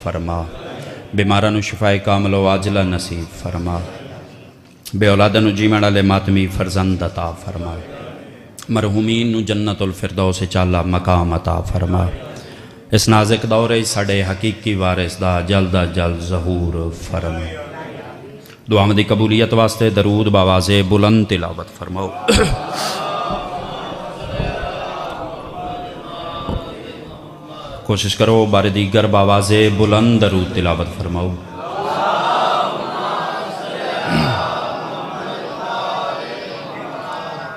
فرما بیماراں نو شفائے کامل و عاجلہ نصیب فرما بے اولاداں نو جیون والے ماتمی فرزند عطا فرما مرحومین نو جنت الفردوس چالا مقام عطا فرما اس نازک دورے ساڈے حقیقی وارث دا جلد از جلد ظہور فرما دعاواں دی قبولیت واسطے درود باواز بلند تلاوت فرماؤ کوشش کرو بار دیگر باواز بلند درود تلاوت فرماؤ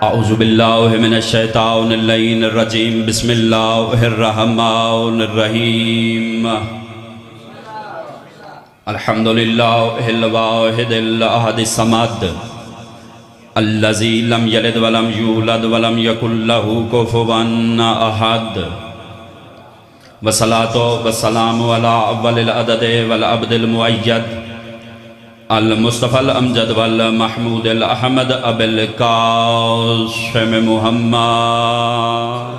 اعوذ باللہ من الشیطان اللعین الرجیم بسم اللہ الرحمن الرحیم الحمدللہ الواحد الاحد الصمد الذی لم یلد ولم یولد ولم یکن لہ کفوا احد والصلاة والسلام علی اول العدد والعبد المؤید المصطفى الامجد والمحمود الاحمد ابو القاسم محمد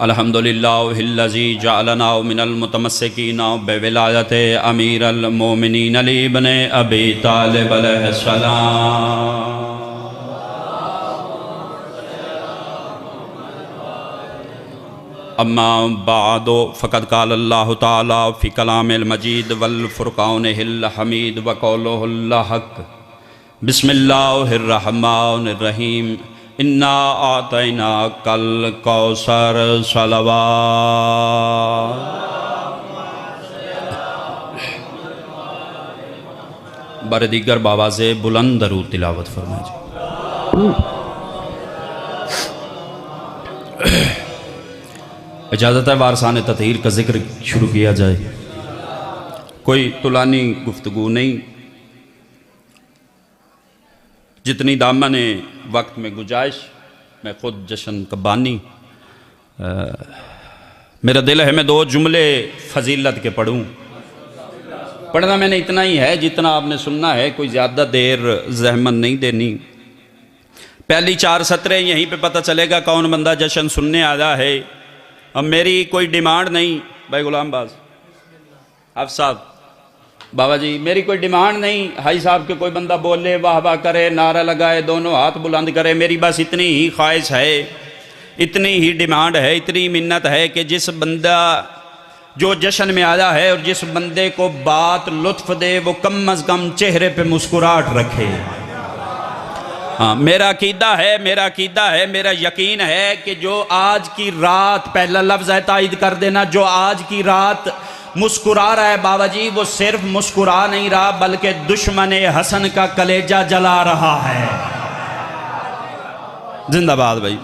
الحمدللہ الذی جعلنا من المتمسکین بولایت امیر المومنین علی بن ابی طالب علیہ السلام اما بعد فقد قال اللہ تعالی فی کلام المجید والفرقان الحمید وقولہ الحق بسم اللہ الرحمن الرحیم انا اعطیناک الکوثر صلوات بار دیگر باواز بلند درود تلاوت فرمائیے اجازت ہے وارثان تطہیر کا ذکر شروع کیا جائے کوئی طولانی گفتگو نہیں جتنی دامن وقت میں گنجائش میں خود جشن کا بانی میرا دل ہے میں دو جملے فضیلت کے پڑھوں پڑھنا میں نے اتنا ہی ہے جتنا آپ نے سننا ہے کوئی زیادہ دیر زحمت نہیں دینی پہلی 4 سطریں یہیں پہ پتہ چلے گا کون بندہ جشن سننے آیا ہے اب میری کوئی ڈیمانڈ نہیں بھائی غلام باز آپ صاحب بابا جی میری کوئی ڈیمانڈ نہیں ہائی صاحب کے کوئی بندہ بولے واہ واہ کرے نعرہ لگائے دونوں ہاتھ بلند کرے میری بس اتنی ہی خواہش ہے اتنی ہی ڈیمانڈ ہے اتنی منت ہے کہ جس بندہ جو جشن میں آیا ہے اور جس بندے کو بات لطف دے وہ کم از کم چہرے پہ مسکراہٹ رکھے ہاں میرا عقیدہ ہے میرا یقین ہے کہ جو آج کی رات پہلا لفظ ہے تائید کر دینا جو آج کی رات مسکرا رہا ہے بابا جی وہ صرف مسکرا نہیں رہا بلکہ دشمن حسن کا کلیجہ جلا رہا ہے زندہ باد بھائی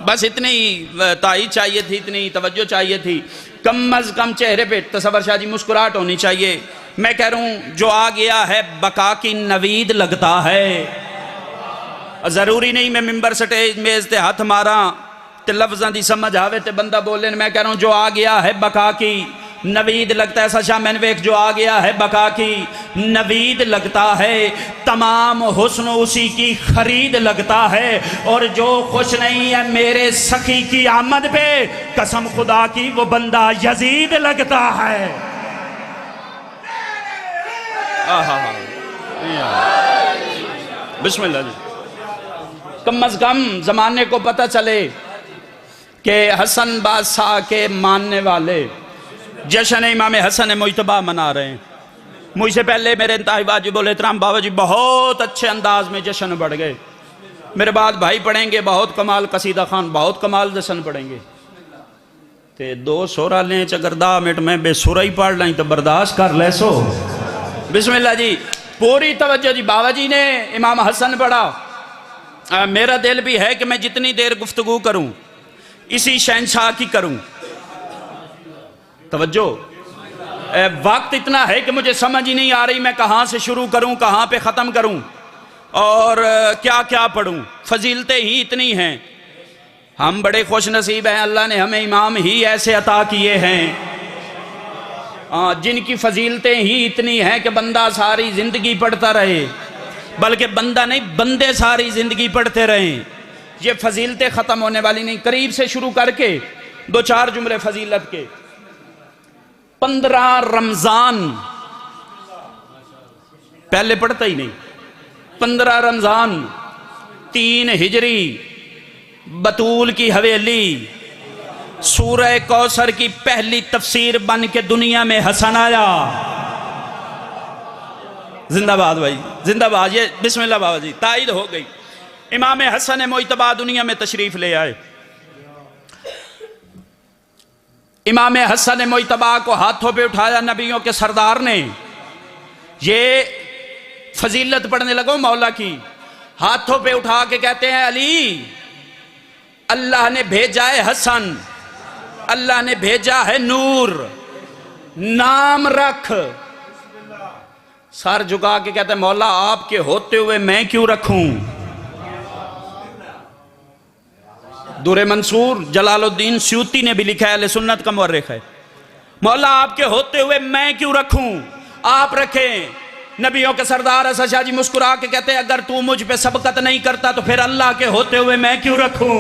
بس اتنی تائید چاہیے تھی اتنی توجہ چاہیے تھی کم از کم چہرے پہ تصور شاہ جی مسکراہٹ ہونی چاہیے میں کہہ رہا ہوں جو آ گیا ہے بقا کی نوید لگتا ہے ضروری نہیں میں ممبر سٹیج میز تے ہاتھ مارا تے لفظاں دی سمجھ آوے تے بندہ بولے میں کہہ رہا ہوں جو آ گیا ہے بقا کی نوید لگتا ہے ایسا شاہ میں نے ویک جو آ گیا ہے بقا کی نوید لگتا ہے تمام حسن اسی کی خرید لگتا ہے اور جو خوش نہیں ہے میرے سخی کی آمد پہ قسم خدا کی وہ بندہ یزید لگتا ہے بسم اللہ جی کم از کم زمانے کو پتہ چلے کہ حسن بادشاہ کے ماننے والے جشن امام حسن مجتبیٰ منا رہے ہیں مجھ سے پہلے میرے انتہائی واجب الاحترام بابا جی بہت اچھے انداز میں جشن بڑھ گئے میرے بعد بھائی پڑھیں گے بہت کمال قصیدہ خان بہت کمال جشن پڑھیں گے تے 2 سورہ لیں چگردہ منٹ میں بے سورہ ہی پڑھ لیں تو برداشت کر لے سو بسم اللہ جی پوری توجہ جی بابا جی نے امام حسن پڑھا میرا دل بھی ہے کہ میں جتنی دیر گفتگو کروں اسی شہنشاہ کی کروں توجہ وقت اتنا ہے کہ مجھے سمجھ ہی نہیں آ رہی میں کہاں سے شروع کروں کہاں پہ ختم کروں اور کیا کیا پڑھوں فضیلتیں ہی اتنی ہیں ہم بڑے خوش نصیب ہیں اللہ نے ہمیں امام ہی ایسے عطا کیے ہیں جن کی فضیلتیں ہی اتنی ہیں کہ بندہ ساری زندگی پڑھتا رہے بلکہ بندہ نہیں بندے ساری زندگی پڑھتے رہیں یہ فضیلتیں ختم ہونے والی نہیں، قریب سے شروع کر کے دو چار جملے فضیلت کے۔ 15 رمضان پہلے پڑھتا ہی نہیں، 15 رمضان 3 ہجری بطول کی حویلی سورہ کوثر کی پہلی تفسیر بن کے دنیا میں حسن آیا۔ زندہ باد بھائی، زندہ باد۔ یہ بسم اللہ بابا جی تائید ہو گئی۔ امام حسن مجتبی دنیا میں تشریف لے آئے۔ امام حسن مجتبی کو ہاتھوں پہ اٹھایا نبیوں کے سردار نے۔ یہ فضیلت پڑھنے لگو مولا کی، ہاتھوں پہ اٹھا کے کہتے ہیں علی اللہ نے بھیجا ہے حسن، اللہ نے بھیجا ہے نور، نام رکھ۔ سر جھکا کے کہتے ہیں مولا آپ کے ہوتے ہوئے میں کیوں رکھوں؟ دور منصور جلال الدین سیوطی نے بھی لکھا ہے، اہل سنت کا مورخ ہے، مولا آپ کے ہوتے ہوئے میں کیوں رکھوں، آپ رکھیں۔ نبیوں کے سردار حسن شاہ جی مسکرا کے کہتے ہیں اگر تو مجھ پہ سبقت نہیں کرتا تو پھر اللہ کے ہوتے ہوئے میں کیوں رکھوں؟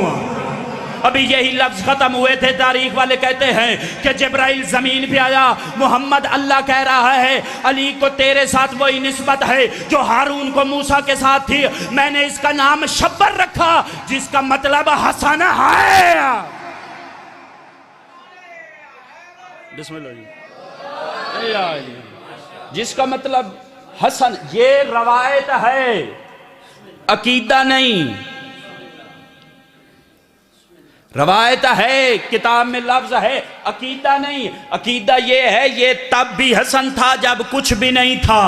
ابھی یہی لفظ ختم ہوئے تھے، تاریخ والے کہتے ہیں کہ جبرائیل زمین پہ آیا، محمد اللہ کہہ رہا ہے علی کو تیرے ساتھ وہی نسبت ہے جو ہارون کو موسیٰ کے ساتھ تھی، میں نے اس کا نام شبر رکھا جس کا مطلب حسن ہے۔ بسم اللہ جی، جس کا مطلب حسن، یہ روایت ہے عقیدہ نہیں، روایت ہے، کتاب میں لفظ ہے، عقیدہ نہیں۔ عقیدہ یہ ہے یہ تب بھی حسن تھا جب کچھ بھی نہیں تھا،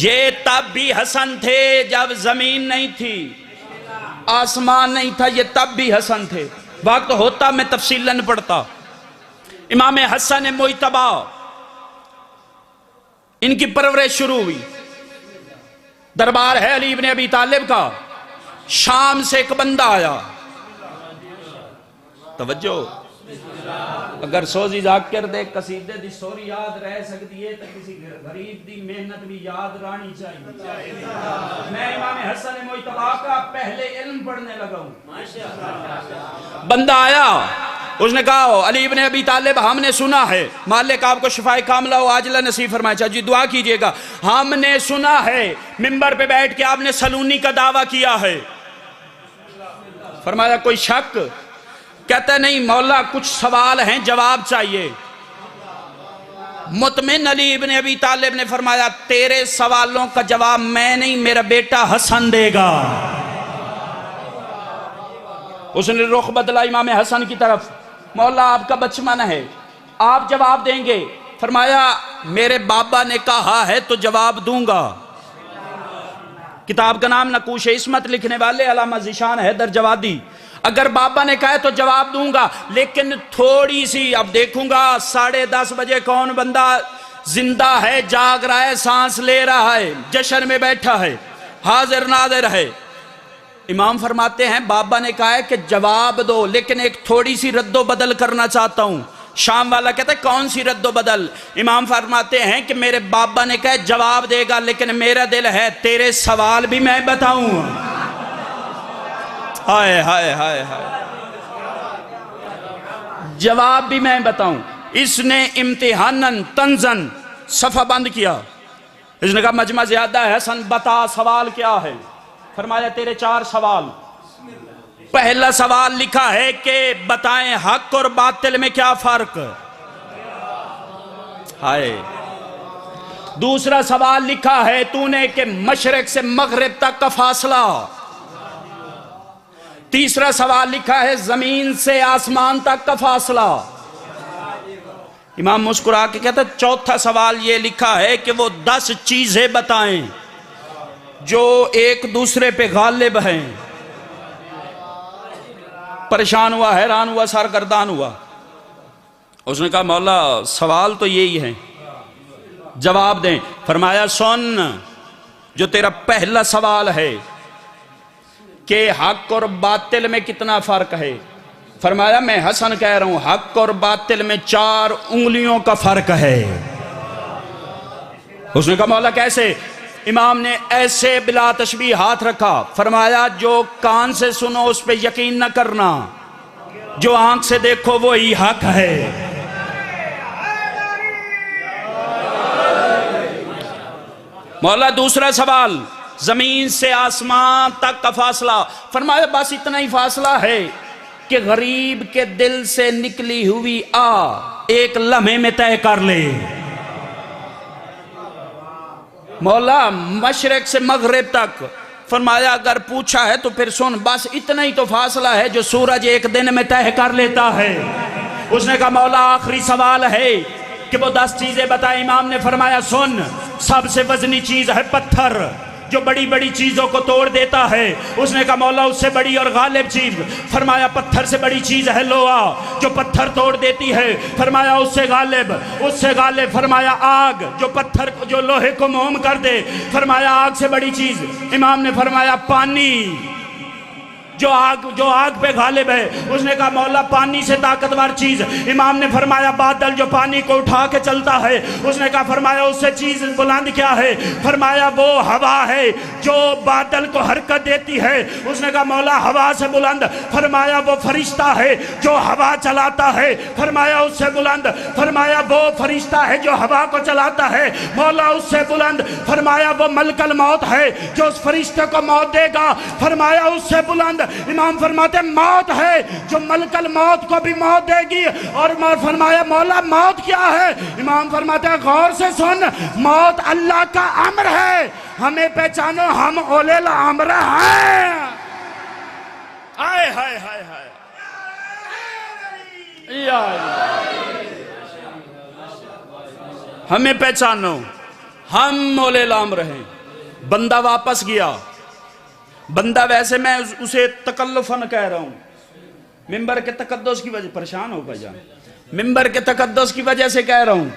یہ تب بھی حسن تھے جب زمین نہیں تھی، آسمان نہیں تھا، یہ تب بھی حسن تھے۔ وقت ہوتا میں تفصیلاً پڑھتا۔ امام حسن مجتبی ان کی پرورش شروع ہوئی، دربار ہے علی ابن ابی طالب کا، شام سے ایک بندہ آیا، توجہ، اگر سوزی ذاکر دے قصیدے دی سوری یاد رہ سکتی ہے تو کسی غریب دی محنت بھی یاد رہنی چاہیے۔ میں امام حسن مجتبی کا پہلے علم پڑھنے لگا ہوں۔ بندہ آیا، اس نے کہا علی ابن ابی طالب ہم نے سنا ہے، مالک آپ کو شفائے کاملہ و عاجلہ نصیب فرمائے، چاہا جی دعا کیجئے گا، ہم نے سنا ہے منبر پہ بیٹھ کے آپ نے سلونی کا دعویٰ کیا ہے۔ فرمایا کوئی شک؟ کہتا ہے نہیں مولا کچھ سوال ہیں جواب چاہیے۔ مطمئن علی ابن ابی طالب نے فرمایا تیرے سوالوں کا جواب میں نہیں میرا بیٹا حسن دے گا۔ اس نے رخ بدلا امام حسن کی طرف، مولا آپ کا بچپن ہے آپ جواب دیں گے؟ فرمایا میرے بابا نے کہا ہے تو جواب دوں گا۔ کتاب کا نام نقوش عصمت لکھنے والے علامہ ذیشان حیدر جوادی، اگر بابا نے کہا ہے تو جواب دوں گا، لیکن تھوڑی سی اب دیکھوں گا 10:30 بجے کون بندہ زندہ ہے، جاگ رہا ہے، سانس لے رہا ہے، جشن میں بیٹھا ہے، حاضر ناظر ہے۔ امام فرماتے ہیں بابا نے کہا ہے کہ جواب دو، لیکن ایک تھوڑی سی رد و بدل کرنا چاہتا ہوں۔ شام والا کہتا ہے کون سی رد و بدل؟ امام فرماتے ہیں کہ میرے بابا نے کہا جواب دے گا، لیکن میرا دل ہے تیرے سوال بھی میں بتاؤں۔ ہائے ہائے ہائے ہائے، جواب بھی میں بتاؤں۔ اس نے امتحاناً تنزن صفحہ بند کیا، اس نے کہا مجمع زیادہ ہے حسن بتا سوال کیا ہے؟ فرمایا تیرے 4 سوال۔ پہلا سوال لکھا ہے کہ بتائیں حق اور باطل میں کیا فرق؟ ہائے۔ دوسرا سوال لکھا ہے تو نے کہ مشرق سے مغرب تک کا فاصلہ۔ تیسرا سوال لکھا ہے زمین سے آسمان تک کا فاصلہ۔ امام مسکرا کے کہتا ہے چوتھا سوال یہ لکھا ہے کہ وہ 10 چیزیں بتائیں جو ایک دوسرے پہ غالب ہیں۔ پریشان ہوا، حیران ہوا، سرگردان ہوا۔ اس نے کہا مولا سوال تو یہی ہے، جواب دیں۔ فرمایا سن، جو تیرا پہلا سوال ہے کہ حق اور باطل میں کتنا فرق ہے، فرمایا میں حسن کہہ رہا ہوں حق اور باطل میں 4 انگلیوں کا فرق ہے۔ اس نے کہا مولا کیسے؟ امام نے ایسے بلا تشبیہ ہاتھ رکھا، فرمایا جو کان سے سنو اس پہ یقین نہ کرنا، جو آنکھ سے دیکھو وہی حق ہے۔ مولا دوسرا سوال، زمین سے آسمان تک کا فاصلہ، فرمایا بس اتنا ہی فاصلہ ہے کہ غریب کے دل سے نکلی ہوئی ایک لمحے میں طے کر لے۔ مولا مشرق سے مغرب تک، فرمایا اگر پوچھا ہے تو پھر سن، بس اتنا ہی تو فاصلہ ہے جو سورج ایک دن میں طے کر لیتا ہے۔ اس نے کہا مولا آخری سوال ہے کہ وہ 10 چیزیں بتائیں۔ امام نے فرمایا سن، سب سے وزنی چیز ہے پتھر، جو بڑی بڑی چیزوں کو توڑ دیتا ہے۔ اس نے کہا مولا اس سے بڑی اور غالب چیز، فرمایا پتھر سے بڑی چیز ہے لوہا، جو پتھر توڑ دیتی ہے۔ فرمایا اس سے غالب، فرمایا آگ، جو پتھر جو لوہے کو موم کر دے۔ فرمایا آگ سے بڑی چیز، امام نے فرمایا پانی، جو آگ پہ غالب ہے۔ اس نے کہا مولا پانی سے طاقتور چیز، امام نے فرمایا بادل، جو پانی کو اٹھا کے چلتا ہے۔ اس نے کہا فرمایا اس سے چیز بلند کیا ہے؟ فرمایا وہ ہوا ہے جو بادل کو حرکت دیتی ہے۔ اس نے کہا مولا ہوا سے بلند، فرمایا وہ فرشتہ ہے جو ہوا چلاتا ہے۔ فرمایا اس سے بلند، فرمایا وہ فرشتہ ہے جو ہوا کو چلاتا ہے۔ مولا اس سے بلند، فرمایا وہ ملک الموت ہے جو اس فرشتے کو موت دے گا۔ فرمایا اس سے بلند، امام فرماتے موت ہے جو ملک الموت کو بھی موت دے گی۔ اور فرمایا مولا موت کیا ہے؟ امام فرماتے ہیں غور سے سن، موت اللہ کا امر ہے، ہمیں پہچانو ہم اولے الامر ہیں۔ ہائے ہائے ہائے ہائے، یا ہمیں پہچانو ہم اولے الامر ہیں۔ بندہ واپس گیا، بندہ ویسے میں اسے تکلفاً کہہ رہا ہوں، ممبر کے تقدس کی وجہ، پریشان ہو پا جائیں، ممبر کے تقدس کی وجہ سے کہہ رہا ہوں،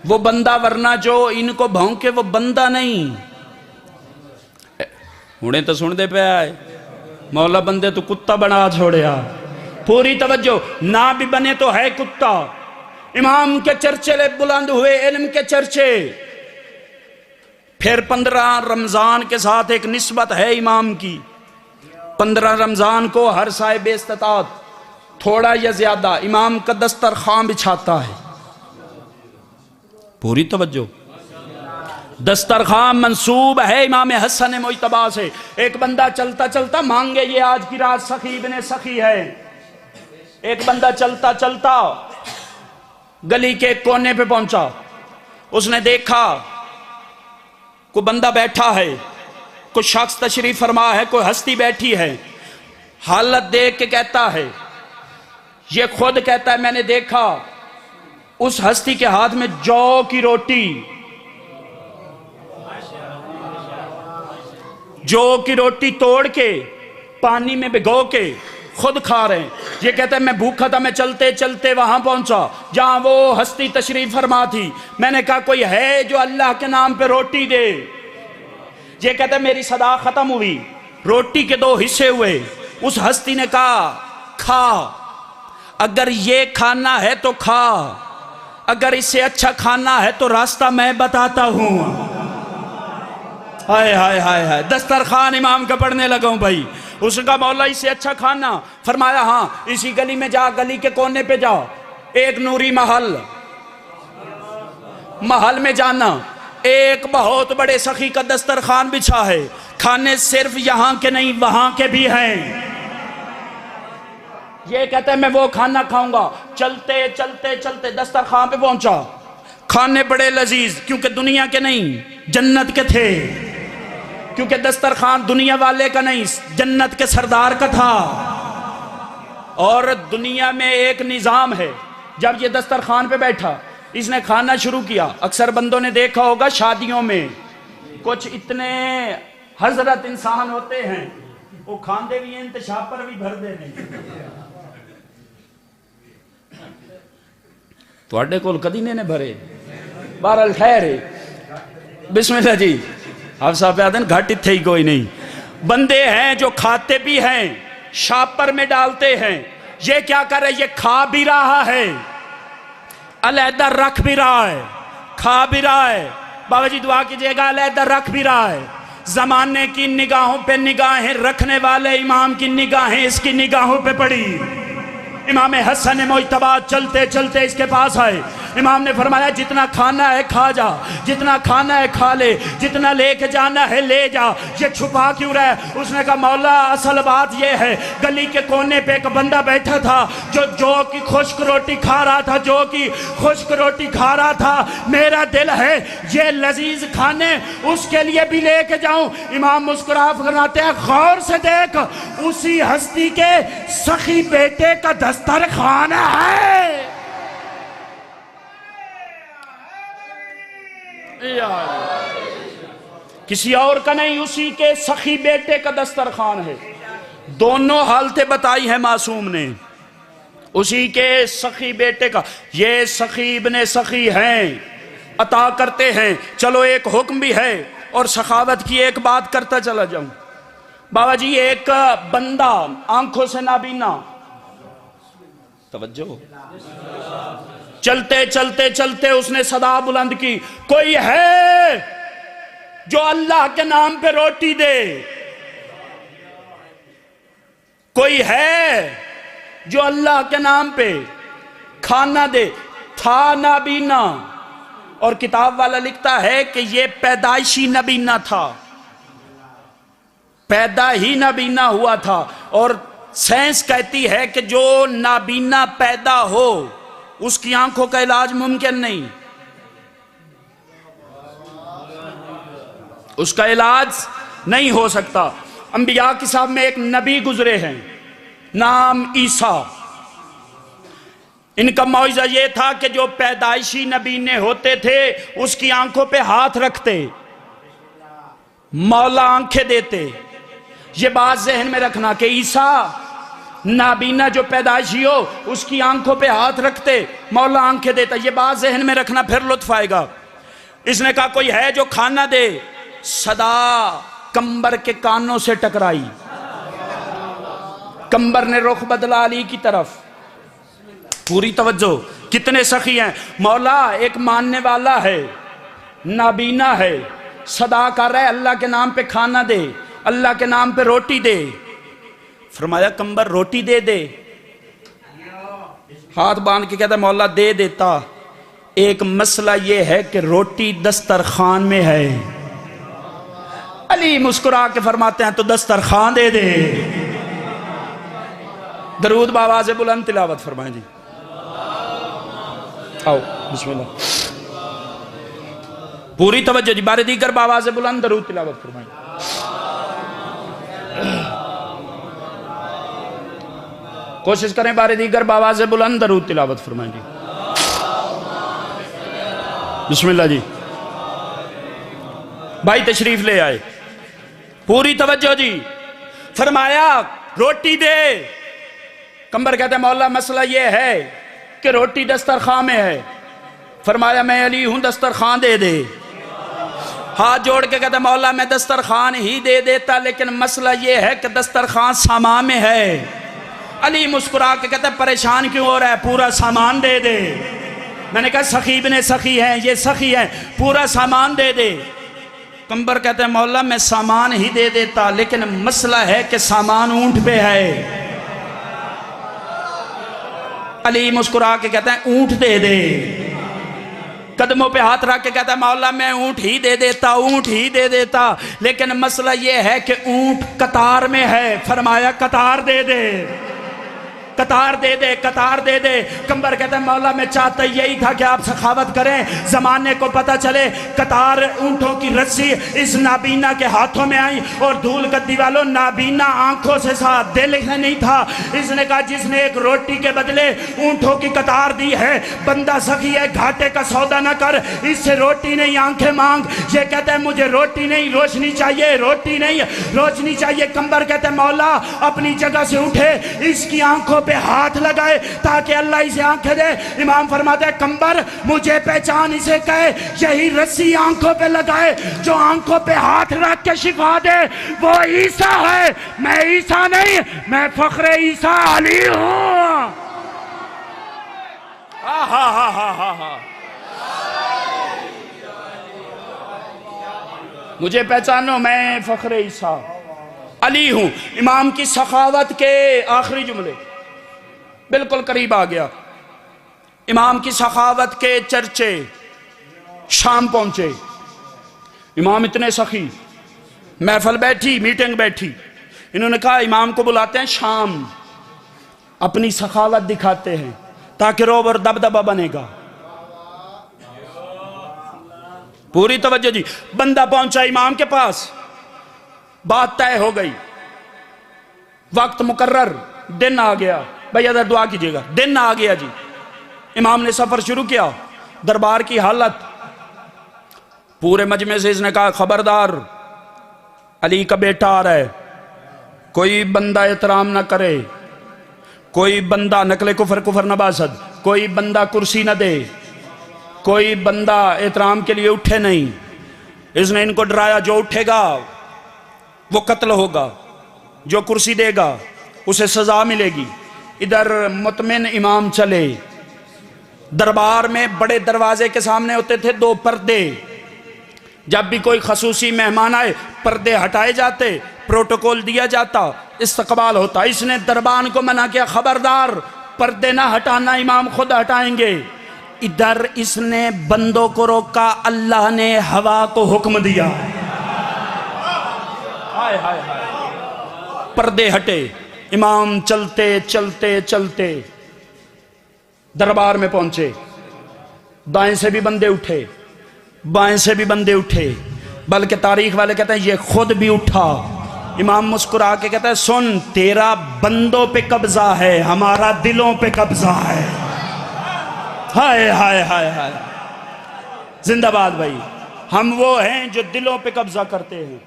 وہ بندہ، ورنہ جو ان کو بھونکے وہ بندہ نہیں۔ ہونے تو سن دے پہ آئے، مولا بندے تو کتا بنا چھوڑیا۔ پوری توجہ، نہ بھی بنے تو ہے کتا۔ امام کے چرچے لے بلند ہوئے، علم کے چرچے۔ پھر 15 رمضان کے ساتھ ایک نسبت ہے امام کی۔ 15 رمضان کو ہر صاحب استطاعت تھوڑا یا زیادہ امام کا دسترخوان بچھاتا ہے۔ پوری توجہ، دسترخوان منسوب ہے امام حسن مجتبی سے۔ ایک بندہ چلتا چلتا، مانگے یہ آج کی رات سخی ابن سخی ہے، ایک بندہ چلتا چلتا گلی کے کونے پہ پہنچا، اس نے دیکھا کوئی بندہ بیٹھا ہے، کوئی شخص تشریف فرما ہے، کوئی ہستی بیٹھی ہے۔ حالت دیکھ کے کہتا ہے، یہ خود کہتا ہے میں نے دیکھا اس ہستی کے ہاتھ میں جو کی روٹی، جو کی روٹی توڑ کے پانی میں بھگو کے خود کھا رہے ہیں۔ یہ کہتا ہے میں بھوکا تھا، میں چلتے چلتے وہاں پہنچا جہاں وہ ہستی تشریف فرما تھی۔ میں نے کہا کوئی ہے جو اللہ کے نام پہ روٹی دے؟ یہ کہتا ہے میری صدا ختم ہوئی، روٹی کے 2 حصے ہوئے۔ اس ہستی نے کہا کھا، اگر یہ کھانا ہے تو کھا، اگر اس سے اچھا کھانا ہے تو راستہ میں بتاتا ہوں۔ ہائے ہائے ہائے ہائے، دسترخوان امام کا پڑھنے لگا ہوں بھائی۔ اس نے کہا مولا اس سے اچھا کھانا؟ فرمایا ہاں، اسی گلی میں جا، گلی کے کونے پہ جا، ایک نوری محل میں جانا، ایک بہت بڑے سخی کا دسترخوان بچھا ہے، کھانے صرف یہاں کے نہیں وہاں کے بھی ہیں۔ یہ کہتا ہے میں وہ کھانا کھاؤں گا۔ چلتے چلتے چلتے دسترخوان پہ پہنچا، کھانے بڑے لذیذ، کیونکہ دنیا کے نہیں جنت کے تھے، کیونکہ دسترخوان دنیا والے کا نہیں جنت کے سردار کا تھا۔ اور دنیا میں ایک نظام ہے، جب یہ دسترخوان پہ بیٹھا اس نے کھانا شروع کیا، اکثر بندوں نے دیکھا ہوگا شادیوں میں کچھ اتنے حضرت انسان ہوتے ہیں، وہ کھاندے بھی ہیں انتشاب پر بھی بھر دے نہیں۔ تو اڈے کول کدی نے بھرے، بہرحال خیر ہے، بسم اللہ جی۔ آپ صاحب یاد ہیں گھٹ اتھے ہی کوئی نہیں۔ بندے ہیں جو کھاتے بھی ہیں، شاپر میں ڈالتے ہیں۔ یہ کیا کر رہا ہے؟ یہ کھا بھی رہا ہے، علیحدہ رکھ بھی رہا ہے، کھا بھی رہا ہے، بابا جی دعا کیجئے گا، علیحدہ رکھ بھی رہا ہے، زمانے کی نگاہوں پہ نگاہیں رکھنے والے امام کی نگاہیں اس کی نگاہوں پہ پڑی۔ امام حسن مجتبی چلتے چلتے اس کے پاس آئے، امام نے فرمایا جتنا کھانا ہے کھا جا، جتنا کھانا ہے کھا لے، جتنا لے کے جانا ہے لے جا، یہ چھپا کیوں رہا ہے؟ اس نے کہا مولا اصل بات یہ ہے، گلی کے کونے پہ ایک بندہ بیٹھا تھا جو کی خشک روٹی کھا رہا تھا، جو کی خشک روٹی کھا رہا تھا، میرا دل ہے یہ لذیذ کھانے اس کے لیے بھی لے کے جاؤں۔ امام مسکرا فرماتے ہیں غور سے دیکھ، اسی ہستی کے سخی بیٹے کا دسترخوان ہے۔ کسی اور کا نہیں، اسی کے سخی بیٹے کا دسترخوان ہے۔ دونوں حالتیں بتائی ہیں معصوم نے، اسی کے سخی بیٹے کا۔ یہ سخی ابن سخی ہیں، عطا کرتے ہیں۔ چلو ایک حکم بھی ہے اور سخاوت کی ایک بات کرتا چلا جاؤں۔ بابا جی ایک بندہ آنکھوں سے نابینا، توجہ، چلتے چلتے چلتے اس نے صدا بلند کی، کوئی ہے جو اللہ کے نام پہ روٹی دے؟ کوئی ہے جو اللہ کے نام پہ کھانا دے؟ تھا نابینا، اور کتاب والا لکھتا ہے کہ یہ پیدائشی نابینا تھا، پیدا ہی نابینا ہوا تھا۔ اور سائنس کہتی ہے کہ جو نابینا پیدا ہو اس کی آنکھوں کا علاج ممکن نہیں، اس کا علاج نہیں ہو سکتا۔ انبیاء کی صاحب میں ایک نبی گزرے ہیں، نام عیسیٰ۔ ان کا معجزہ یہ تھا کہ جو پیدائشی نبینے ہوتے تھے اس کی آنکھوں پہ ہاتھ رکھتے، مولا آنکھیں دیتے۔ یہ بات ذہن میں رکھنا کہ عیسیٰ نابینا جو پیدائشی ہو اس کی آنکھوں پہ ہاتھ رکھتے، مولا آنکھیں دیتا۔ یہ بات ذہن میں رکھنا، پھر لطف آئے گا۔ اس نے کہا کوئی ہے جو کھانا دے؟ صدا کمبر کے کانوں سے ٹکرائی، کمبر نے رخ بدلا علی کی طرف۔ پوری توجہ، کتنے سخی ہیں۔ مولا ایک ماننے والا ہے، نابینا ہے، صدا کر رہا ہے اللہ کے نام پہ کھانا دے، اللہ کے نام پہ روٹی دے۔ فرمایا کمبر روٹی دے دے، ہاتھ باندھ کے کہتا ہے مولا دے دیتا، ایک مسئلہ یہ ہے کہ روٹی دسترخوان میں ہے۔ علی مسکرا کے فرماتے ہیں تو دسترخوان دے دے۔ درود بآواز بلند تلاوت فرمائیں جی، آؤ بسم اللہ، پوری توجہ جی، بار دیگر بآواز بلند درود تلاوت فرمائیں۔ کوشش کریں بار دیگر بآواز بلند درود تلاوت فرمائیں جی، بسم اللہ جی۔ بھائی تشریف لے آئے، پوری توجہ جی۔ فرمایا روٹی دے۔ کمبر کہتا ہے مولا مسئلہ یہ ہے کہ روٹی دسترخوان میں ہے۔ فرمایا میں علی ہوں، دسترخوان دے دے۔ ہاتھ جوڑ کے کہتا ہے مولا میں دسترخوان ہی دے دیتا، لیکن مسئلہ یہ ہے کہ دسترخوان سامان میں ہے۔ علی مسکرا کے کہتا ہے پریشان کیوں ہو رہا ہے؟ پورا سامان دے دے۔ میں نے کہا سخی ابن سخی ہیں، یہ سخی ہیں، پورا سامان دے دے۔ کمبر کہتے ہیں مولا میں سامان ہی دے دیتا، لیکن مسئلہ ہے کہ سامان اونٹ پہ ہے۔ علی مسکرا کے کہتے ہیں اونٹ دے دے۔ قدموں پہ ہاتھ رکھ کے کہتا ہے مولا میں اونٹ ہی دے دیتا، اونٹ ہی دے دیتا، لیکن مسئلہ یہ ہے کہ اونٹ قطار میں ہے۔ فرمایا قطار دے دے، قطار دے دے، قطار دے دے۔ کمبر کہتا ہے مولا میں چاہتا یہی تھا کہ آپ سخاوت کریں، زمانے کو پتہ چلے قطار اونٹوں کی رسی اس نابینا کے ہاتھوں میں آئی، اور دھول گدی والوں نابینا آنکھوں سے ساتھ دل نہیں تھا۔ اس نے کہا جس نے ایک روٹی کے بدلے اونٹوں کی قطار دی ہے، بندہ سخی ہے، گھاٹے کا سودا نہ کر، اس سے روٹی نہیں آنکھیں مانگ۔ یہ کہتا ہے مجھے روٹی نہیں روشنی چاہیے، روٹی نہیں روشنی چاہیے۔ کمبر کہتا ہے مولا اپنی جگہ سے اٹھے، اس کی آنکھوں پہ ہاتھ لگائے تاکہ اللہ اسے آنکھیں دے۔ امام فرماتا ہے کمبر مجھے پہچان اسے کہے، یہی رسی آنکھوں پہ لگائے جو آنکھوں پہ ہاتھ رکھ کے شفا دے، وہ عیسیٰ ہے۔ میں عیسیٰ نہیں، میں فخر عیسیٰ علی ہوں۔ مجھے پہچانو میں فخر عیسیٰ علی ہوں. امام کی سخاوت کے آخری جملے بالکل قریب آ گیا. امام کی سخاوت کے چرچے شام پہنچے. امام اتنے سخی، محفل بیٹھی، میٹنگ بیٹھی، انہوں نے کہا امام کو بلاتے ہیں شام، اپنی سخاوت دکھاتے ہیں تاکہ روب اور دبدبہ بنے گا. پوری توجہ جی. بندہ پہنچا امام کے پاس، بات طے ہو گئی، وقت مقرر، دن آ گیا. بھائی ادھر دعا کیجئے گا. دن آ گیا جی. امام نے سفر شروع کیا. دربار کی حالت، پورے مجمع سے اس نے کہا خبردار علی کا بیٹا آ رہا ہے، کوئی بندہ احترام نہ کرے، کوئی بندہ نقل کفر نہ باسد، کوئی بندہ کرسی نہ دے، کوئی بندہ احترام کے لیے اٹھے نہیں. اس نے ان کو ڈرایا جو اٹھے گا وہ قتل ہوگا، جو کرسی دے گا اسے سزا ملے گی. ادھر مطمئن امام چلے. دربار میں بڑے دروازے کے سامنے ہوتے تھے 2 پردے. جب بھی کوئی خصوصی مہمان آئے پردے ہٹائے جاتے، پروٹوکول دیا جاتا، استقبال ہوتا. اس نے دربان کو منع کیا خبردار پردے نہ ہٹانا، امام خود ہٹائیں گے. ادھر اس نے بندوں کو روکا، اللہ نے ہوا کو حکم دیا. ہائے ہائے ہائے. پردے ہٹے. امام چلتے چلتے چلتے دربار میں پہنچے. دائیں سے بھی بندے اٹھے، بائیں سے بھی بندے اٹھے، بلکہ تاریخ والے کہتے ہیں یہ خود بھی اٹھا. امام مسکرا کے کہتا ہے سن، تیرا بندوں پہ قبضہ ہے، ہمارا دلوں پہ قبضہ ہے. ہائے ہائے ہائے ہائے. زندہ باد بھائی. ہم وہ ہیں جو دلوں پہ قبضہ کرتے ہیں.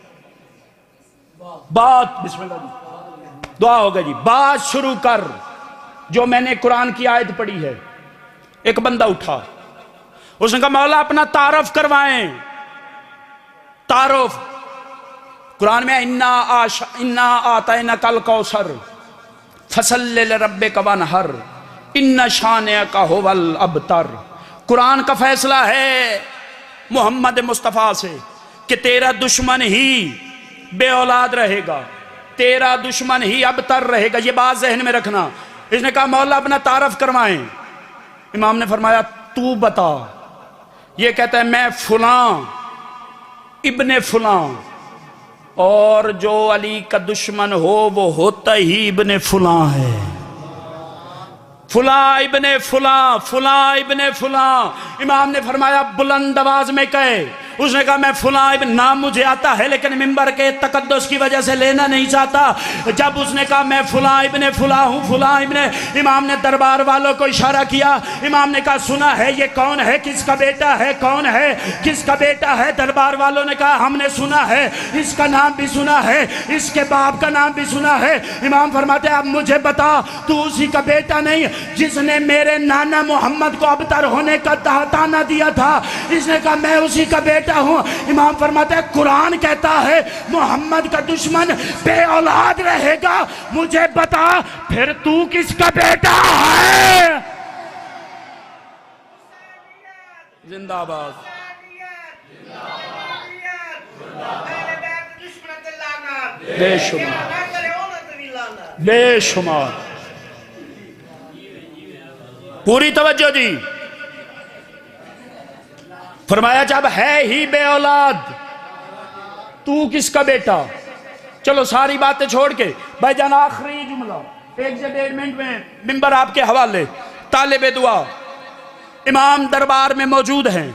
بات بسم اللہ جی. دعا ہوگا جی. بات شروع کر جو میں نے قرآن کی آیت پڑھی ہے. ایک بندہ اٹھا، اس نے کہا مولا اپنا تعارف کروائیں. تعارف قرآن میں انا آتینک الکوثر فصلی لربک وانحر ان شانئک ھو الابتر. قرآن کا فیصلہ ہے محمد مصطفیٰ سے کہ تیرا دشمن ہی بے اولاد رہے گا، تیرا دشمن ہی ابتر رہے گا. یہ بات ذہن میں رکھنا. اس نے کہا مولا اپنا تعارف کروائیں. امام نے فرمایا تو بتا. یہ کہتا ہے میں فلاں ابن فلاں، اور جو علی کا دشمن ہو وہ ہوتا ہی ابن فلاں ہے. فلاں ابن فلاں، فلاں ابن فلاں. امام نے فرمایا بلند آواز میں کہے. اس نے کہا میں فلاں ابن، نام مجھے آتا ہے لیکن ممبر کے تقدس کی وجہ سے لینا نہیں چاہتا. جب اس نے کہا میں فلاں ابن فلاں ہوں، فلاں ابن، امام نے دربار والوں کو اشارہ کیا. امام نے کہا سنا ہے یہ کون ہے، کس کا بیٹا ہے، کون ہے، کس کا بیٹا ہے. دربار والوں نے کہا ہم نے سنا ہے، اس کا نام بھی سنا ہے، اس کے باپ کا نام بھی سنا ہے. امام فرماتے ہیں اب مجھے بتا تو اسی کا بیٹا نہیں جس نے میرے نانا محمد کو ابتر ہونے کا تانا دیا تھا. اس نے کہا میں اسی کا بیٹا ہوں. امام فرماتے ہیں قرآن کہتا ہے محمد کا دشمن بے اولاد رہے گا. مجھے بتا پھر تو کس کا بیٹا ہے. زندہ باد. بے شمار، بے شمار. پوری توجہ دی. فرمایا جب ہے ہی بے اولاد تو کس کا بیٹا. چلو ساری باتیں چھوڑ کے بھائی جان آخری جملہ 1 سے 1.5 منٹ میں ممبر آپ کے حوالے. طالب دعا امام دربار میں موجود ہیں.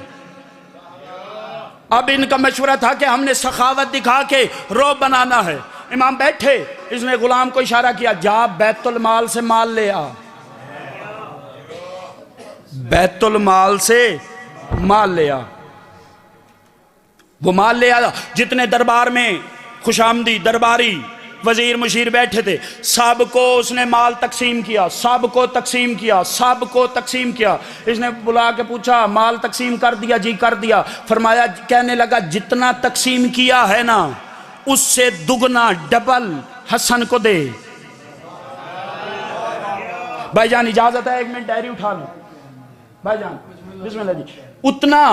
اب ان کا مشورہ تھا کہ ہم نے سخاوت دکھا کے روب بنانا ہے. امام بیٹھے. اس نے غلام کو اشارہ کیا جا بیت المال سے مال لے آ. بیت المال سے مال لے آ. وہ مال لے آیا. جتنے دربار میں خوش آمدی درباری وزیر مشیر بیٹھے تھے سب کو اس نے مال تقسیم کیا، سب کو تقسیم کیا، سب کو تقسیم کیا. اس نے بلا کے پوچھا مال تقسیم کر دیا؟ جی کر دیا. فرمایا کہنے لگا جتنا تقسیم کیا ہے نا اس سے دگنا ڈبل حسن کو دے. بھائی جان اجازت ہے 1 منٹ ڈائری اٹھا لوں. بھائی جان بسم اللہ جی. اتنا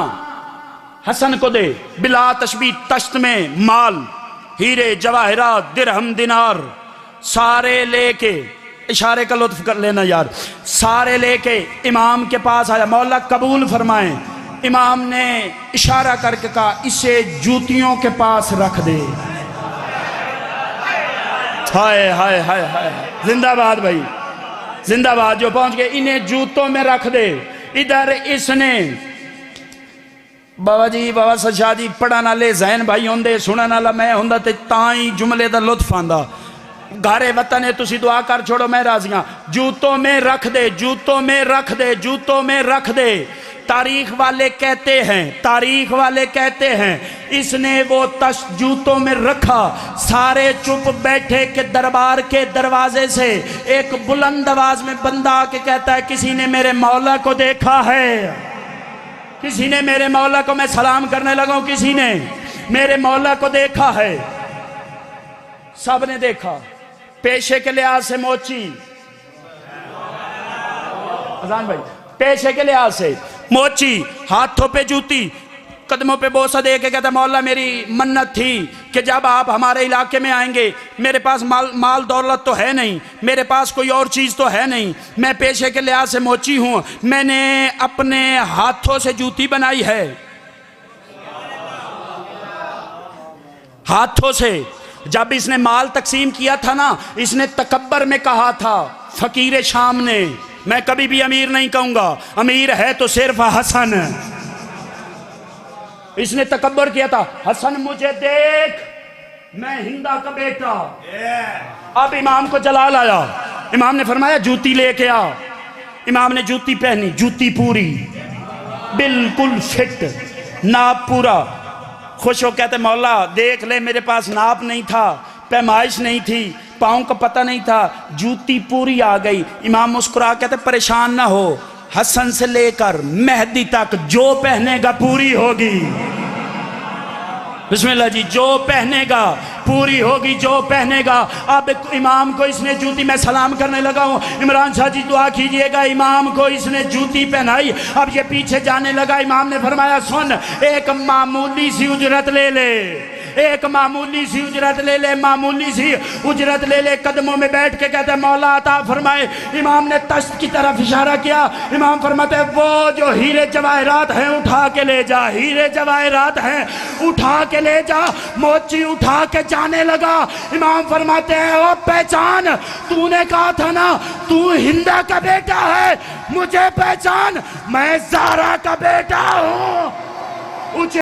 حسن کو دے بلا تشبیہ تشت میں مال ہیرے جواہرات درہم دینار سارے لے کے، اشارے کا لطف کر لینا یار، سارے لے کے امام کے پاس آیا، مولا قبول فرمائیں۔ امام نے اشارہ کر کے کہا اسے جوتیوں کے پاس رکھ دے۔ ہائے ہائے ہائے ہائے، زندہ باد بھائی، زندہ باد، جو پہنچ گئے انہیں جوتوں میں رکھ دے۔ ادھر اس نے بابا جی بابا سجاد جی پڑھانا لے ذہن بھائی ہوندے سننا لا میں ہوندا تے تائیں جملے دا لطف آندا۔ گھارے وطن ہے تسی دعا کر چھوڑو میں راضیاں، جوتوں میں رکھ دے، جوتوں میں رکھ دے، جوتوں میں رکھ دے۔ تاریخ والے کہتے ہیں، تاریخ والے کہتے ہیں اس نے وہ تش جوتوں میں رکھا، سارے چپ بیٹھے کہ دربار کے دروازے سے ایک بلند آواز میں بندہ آ کے کہتا ہے کسی نے میرے مولا کو دیکھا ہے، کسی نے میرے مولا کو، میں سلام کرنے لگا ہوں، کسی نے میرے مولا کو دیکھا ہے؟ سب نے دیکھا۔ پیشے کے لحاظ سے موچی، اذان بھائی، پیشے کے لحاظ سے موچی، ہاتھوں پہ جوتی، قدموں پہ بوسہ دے کے کہتا ہے مولا میری منت تھی کہ جب آپ ہمارے علاقے میں آئیں گے، میرے پاس مال دولت تو ہے نہیں، میرے پاس کوئی اور چیز تو ہے نہیں، میں پیشے کے لحاظ سے موچی ہوں، میں نے اپنے ہاتھوں سے جوتی بنائی ہے، ہاتھوں سے۔ جب اس نے مال تقسیم کیا تھا نا، اس نے تکبر میں کہا تھا فقیر شام نے، میں کبھی بھی امیر نہیں کہوں گا، امیر ہے تو صرف حسن۔ اس نے تکبر کیا تھا، حسن مجھے دیکھ میں ہندا کا بیٹا۔ اب امام کو جلال آیا، امام نے فرمایا جوتی لے کے آ۔ امام نے جوتی پہنی، جوتی پوری بالکل فٹ، ناپ پورا۔ خوش ہو کہتے مولا دیکھ لے میرے پاس ناپ نہیں تھا، پیمائش نہیں تھی، پاؤں کا پتہ نہیں تھا، جوتی پوری آ گئی۔ امام مسکرا کہتے پریشان نہ ہو، حسن سے لے کر مہدی تک جو پہنے گا پوری ہوگی۔ بسم اللہ جی، جو پہنے گا پوری ہوگی، جو پہنے گا۔ اب امام کو اس نے جوتی، میں سلام کرنے لگا ہوں، عمران شاہ جی دعا کیجئے گا، امام کو اس نے جوتی پہنائی۔ اب یہ پیچھے جانے لگا، امام نے فرمایا سن ایک معمولی سی اجرت لے لے، ایک معمولی سی اجرت لے لے، معمولی سی اجرت لے لے۔ قدموں میں بیٹھ کے کہتا ہے مولا عطا فرمائے۔ امام نے تشت کی طرف اشارہ کیا، امام فرماتے ہیں وہ جو ہیرے جواہرات ہیں اٹھا کے لے جا، ہیرے جواہرات ہیں اٹھا کے لے جا۔ موچی اٹھا کے جانے لگا، امام فرماتے ہیں او پہچان، تو نے کہا تھا نا تو ہندہ کا بیٹا ہے، مجھے پہچان، میں زہرا کا بیٹا ہوں۔